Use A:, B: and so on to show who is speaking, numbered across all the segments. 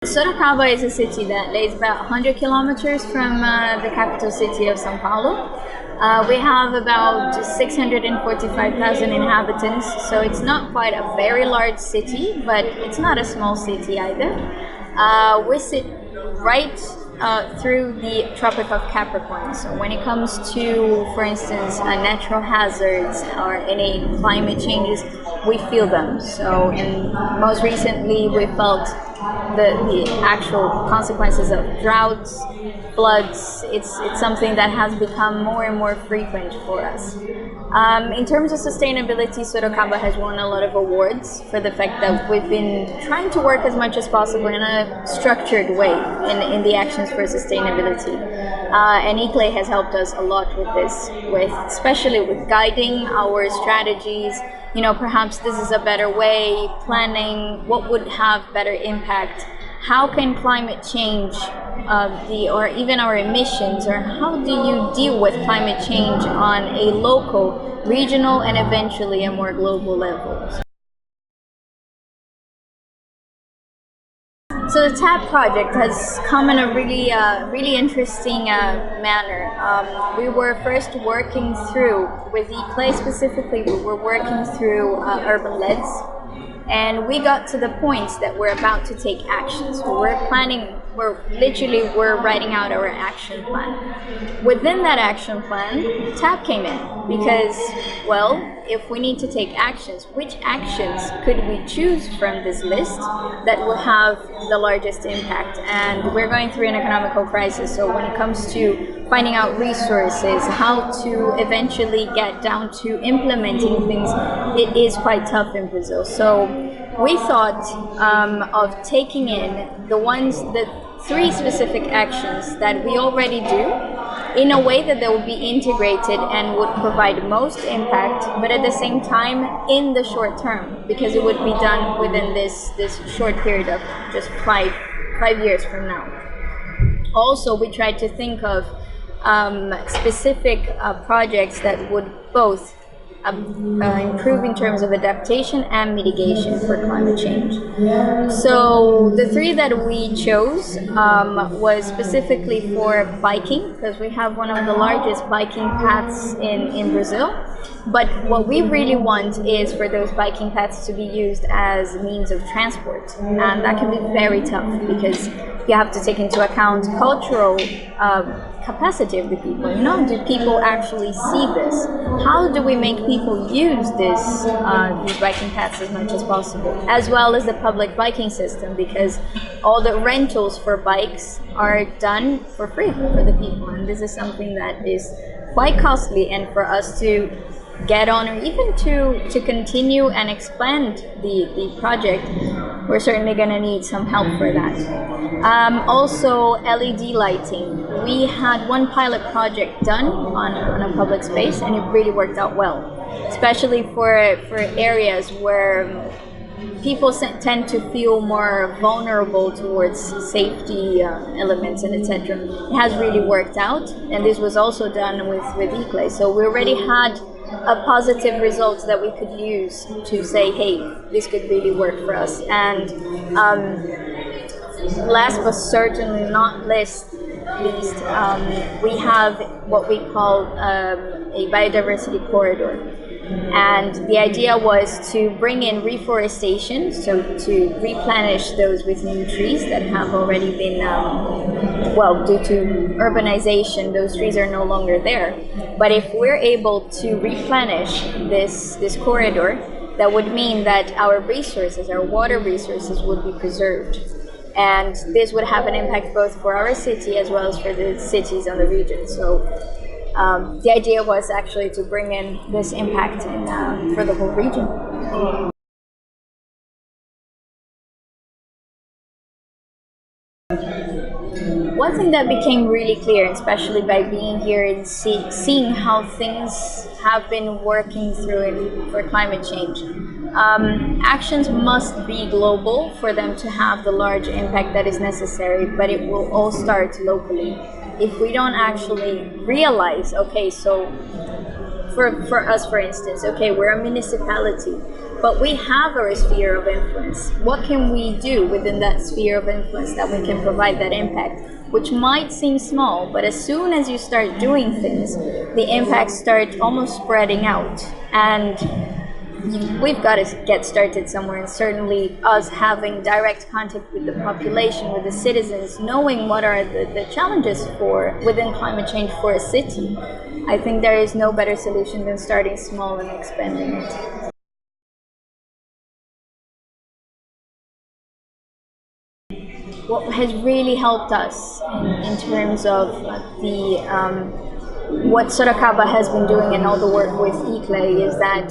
A: Sorocaba is a city that lays about 100 kilometers from the capital city of São Paulo. We have about 645,000 inhabitants, so it's not quite a very large city, but it's not a small city either. We sit right through the Tropic of Capricorn. So when it comes to, for instance, natural hazards or any climate changes, we feel them. So, and most recently, we felt the actual consequences of droughts, floods. It's something that has become more and more frequent for us. In terms of sustainability, Sorocaba has won a lot of awards for the fact that we've been trying to work as much as possible in a structured way in the actions for sustainability. And eClay has helped us a lot with this, especially with guiding our strategies. You know, perhaps this is a better way, planning what would have better impact. How can climate change or even our emissions, or how do you deal with climate change on a local, regional, and eventually a more global level? So the TAP project has come in a really interesting manner. We were first working through, with eClay specifically, we were working through urban LEDs, and we got to the point that we're about to take actions. We're writing out our action plan. Within that action plan, TAP came in because, well, if we need to take actions, which actions could we choose from this list that will have the largest impact? And we're going through an economical crisis, so when it comes to finding out resources, how to eventually get down to implementing things, it is quite tough in Brazil. So we thought of taking in the 3 specific actions that we already do in a way that they will be integrated and would provide most impact, but at the same time in the short term, because it would be done within this short period of just five years from now. Also, we tried to think of specific projects that would both improve in terms of adaptation and mitigation for climate change. So the 3 that we chose was specifically for biking, because we have one of the largest biking paths in Brazil. But what we really want is for those biking paths to be used as means of transport, and that can be very tough because you have to take into account cultural capacity of the people. You know, do people actually see this? How do we make people use these biking paths as much as possible, as well as the public biking system, because all the rentals for bikes are done for free for the people, and this is something that is quite costly, and for us to get on, or even to continue and expand the project, we're certainly going to need some help for that. Also, LED lighting. We had one pilot project done on a public space, and it really worked out well, especially for areas where people tend to feel more vulnerable towards safety elements and etc. It has really worked out, and this was also done with eClay. So we already had a positive result that we could use to say, hey, this could really work for us. And last but certainly not least, we have what we call a biodiversity corridor. And the idea was to bring in reforestation, so to replenish those with new trees that have already been, due to urbanization, those trees are no longer there. But if we're able to replenish this corridor, that would mean that our resources, our water resources, would be preserved. And this would have an impact both for our city as well as for the cities on the region. So the idea was actually to bring in this impact for the whole region. One thing that became really clear, especially by being here and seeing how things have been working through it for climate change, actions must be global for them to have the large impact that is necessary, but it will all start locally. If we don't actually realize, okay, so for us, for instance, okay, we're a municipality. but we have our sphere of influence. What can we do within that sphere of influence that we can provide that impact? Which might seem small, but as soon as you start doing things, the impacts start almost spreading out. And we've got to get started somewhere, and certainly us having direct contact with the population, with the citizens, knowing what are the challenges for within climate change for a city. I think there is no better solution than starting small and expanding it. What has really helped us in terms of what Sorocaba has been doing and all the work with ICLE is that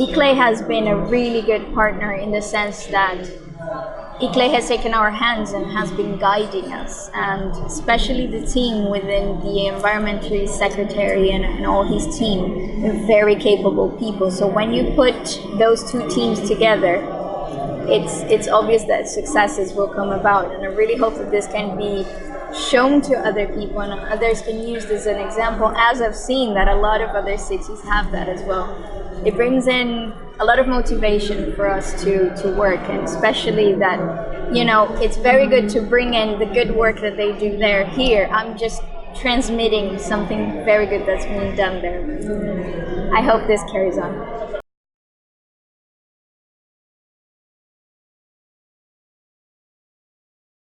A: ICLE has been a really good partner in the sense that ICLE has taken our hands and has been guiding us, and especially the team within the environmentally secretary and all his team, they're very capable people. So when you put those two teams together, it's obvious that successes will come about, and I really hope that this can be shown to other people and others can use this as an example, as I've seen that a lot of other cities have that as well. It brings in a lot of motivation for us to work, and especially that, it's very good to bring in the good work that they do there. Here, I'm just transmitting something very good that's being done there. I hope this carries on.